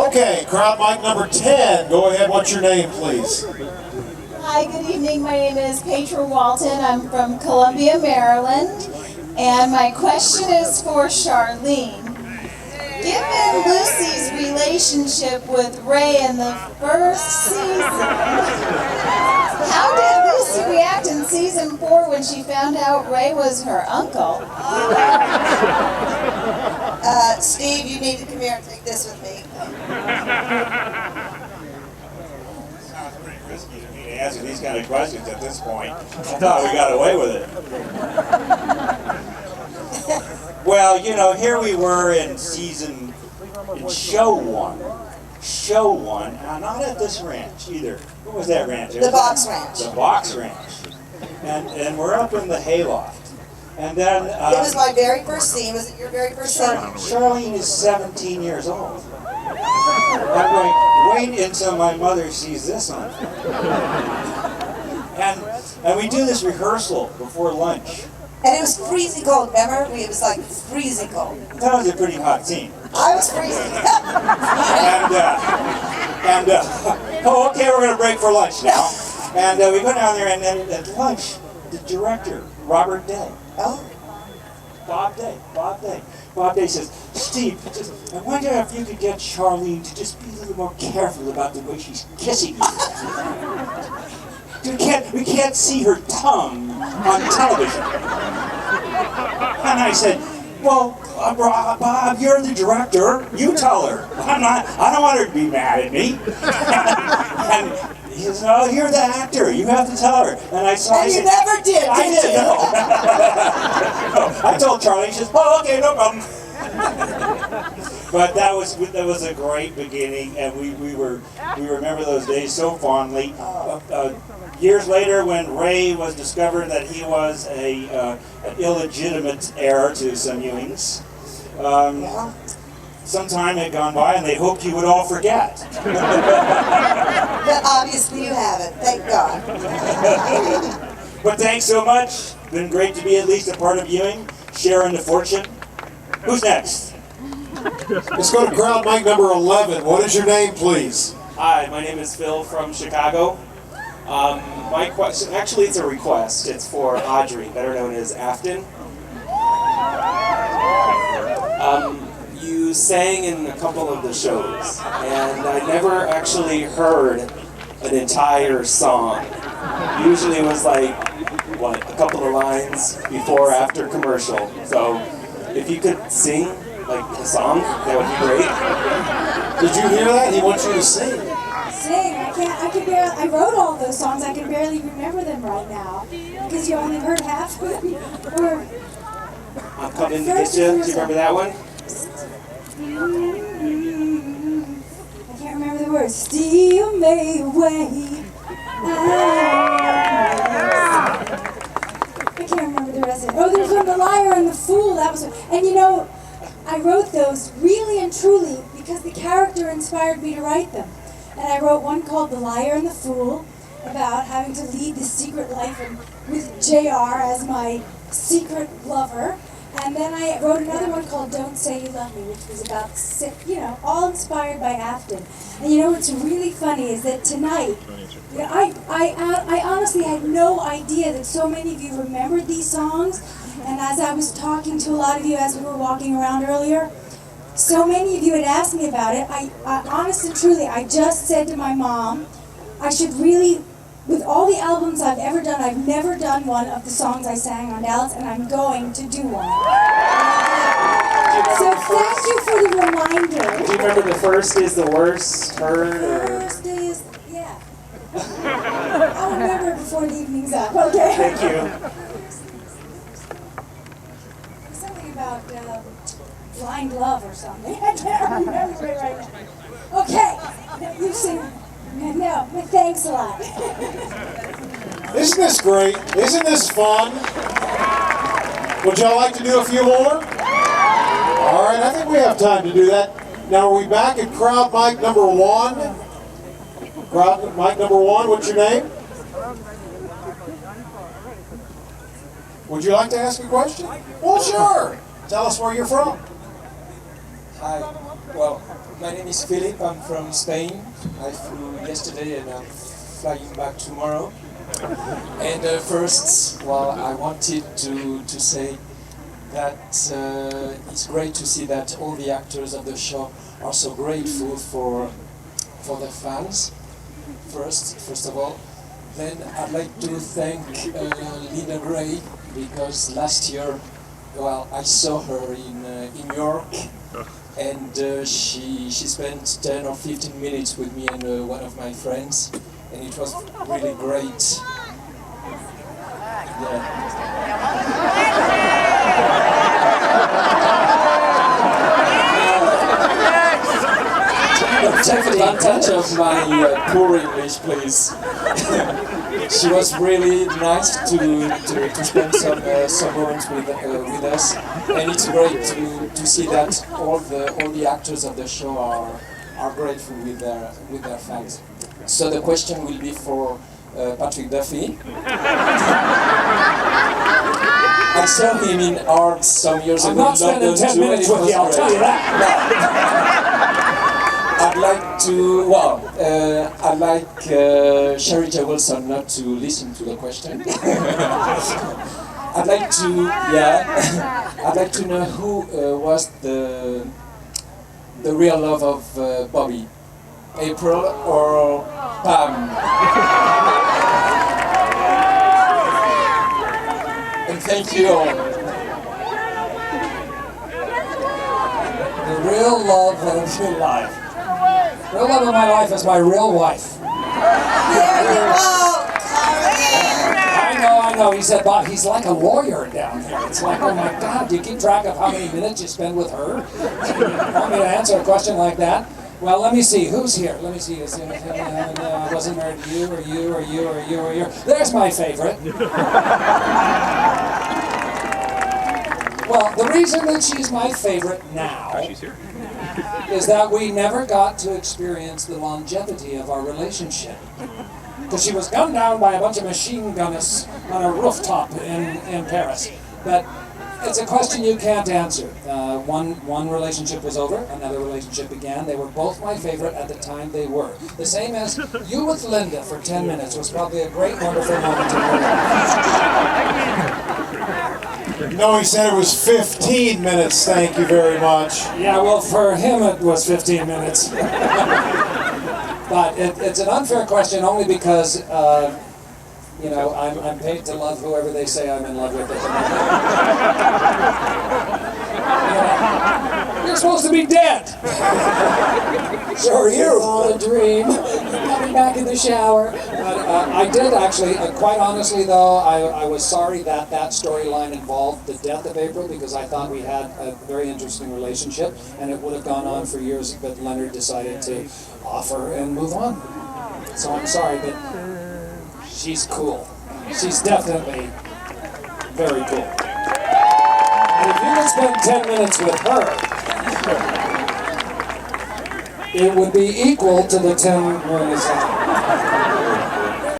Okay, crowd mic number 10. Go ahead. What's your name, please? Hi, good evening. My name is Petra Walton. I'm from Columbia, Maryland. And my question is for Charlene. Given Lucy's relationship with Ray in the first season, how did Lucy react in season 4 when she found out Ray was her uncle? Steve, you need to come here and take this with me. Sounds pretty risky to me to answer these kind of questions at this point. I thought we got away with it. Well, you know, here we were in show one. Show one, not at this ranch either. What was that ranch? The Box Ranch. The Box Ranch. And we're up in the hayloft. And then it was my very first scene. Was it your very first scene? Charlene is 17 years old. I'm going, wait until my mother sees this on film. And we do this rehearsal before lunch. And it was freezing cold, remember? It was like freezing cold. That was a pretty hot scene. I was freezing. Oh, okay, we're going to break for lunch now. And we go down there, and then at lunch, the director, Robert Day. Oh. Bob Day says, Steve, I wonder if you could get Charlene to just be a little more careful about the way she's kissing you. We can't see her tongue on television. And I said, well, Bob, you're the director. You tell her. I don't want her to be mad at me. And he says, no, you're the actor. You have to tell her. And I said, never did, I did, no. No. I told Charlie. She says, oh, okay, no problem. But that was a great beginning, and we remember those days so fondly. Years later, when Ray was discovered that he was an illegitimate heir to some Ewings, some time had gone by, and they hoped you would all forget. But obviously you haven't, thank God. But thanks so much. Been great to be at least a part of Ewing, sharing the fortune. Who's next? Let's go to crowd mic number 11. What is your name, please? Hi, my name is Phil from Chicago. My question, actually it's a request. It's for Audrey, better known as Afton. You sang in a couple of the shows, and I never actually heard an entire song. Usually it was like, a couple of lines before or after commercial. So if you could sing like a song, that would be great. Did you hear that? He wants you to sing. Sing. I wrote all those songs. I can barely remember them right now because you only heard half of them. I'm coming to get you. Do you remember that one? I can't remember the words. Steal me away. I can't remember the rest of it. Oh, there's one, The Liar and the Fool. That was, and you know, I wrote those really and truly because the character inspired me to write them. And I wrote one called The Liar and the Fool, about having to lead this secret life with JR as my secret lover. And then I wrote another one called Don't Say You Love Me, which was about, all inspired by Afton. And you know what's really funny is that tonight, I honestly had no idea that so many of you remembered these songs. And as I was talking to a lot of you as we were walking around earlier, so many of you had asked me about it. I honestly, truly, I just said to my mom, I should really, with all the albums I've ever done, I've never done one of the songs I sang on Dallas, and I'm going to do one. So thank you for the reminder. Do you remember the first is the worst heard? First is, yeah. I'll remember it before the evening's up, okay? Thank you. Something about blind love or something. I can't remember it right now. Okay, you sing. No, but thanks a lot. Isn't this great? Isn't this fun? Would y'all like to do a few more? All right, I think we have time to do that. Now, are we back at crowd mic number 1? Crowd mic number 1, what's your name? Would you like to ask a question? Well, sure. Tell us where you're from. Hi. Well, my name is Philip. I'm from Spain. I flew yesterday and I'm flying back tomorrow. And first, well, I wanted to say that it's great to see that all the actors of the show are so grateful for their fans. First of all. Then I'd like to thank Linda Gray, because last year, well, I saw her in New York, and she spent 10 or 15 minutes with me and one of my friends, and it was really great. Take advantage of my poor English, please. She was really nice to spend some moments with us, and it's great to see that all the actors of the show are grateful with their fans. So the question will be for Patrick Duffy. I saw him in art some years ago. I'm not spending 10 minutes with you, I'll tell you that. I'd like to, I'd like Sherry J. Wilson not to listen to the question. I'd like to know who was the real love of Bobby, April or Pam? And thank you all. The real love of your life. The real love of my life is my real wife. There you go, Carmen. I know. He said, Bob, he's like a lawyer down here. It's like, oh my God, do you keep track of how many minutes you spend with her? You want me to answer a question like that? Well, let me see. Who's here? Let me see. I wasn't married to you, or you, or you, or you, or you. There's my favorite. Well, the reason that she's my favorite now is that we never got to experience the longevity of our relationship. Because she was gunned down by a bunch of machine gunners on a rooftop in Paris. But it's a question you can't answer. One relationship was over, another relationship began. They were both my favorite at the time they were. The same as you with Linda for 10 minutes was probably a great, wonderful moment in your life. No, he said it was 15 minutes, thank you very much. Yeah, well, for him it was 15 minutes. But it's an unfair question only because, you know, I'm paid to love whoever they say I'm in love with at the moment. You're supposed to be dead. So are you. All a dream. Coming back in the shower. I did actually, quite honestly though, I was sorry that storyline involved the death of April, because I thought we had a very interesting relationship and it would have gone on for years, but Leonard decided to offer and move on. So I'm sorry, but she's cool. She's definitely very cool. And if you could spend 10 minutes with her, it would be equal to the 10 minutes.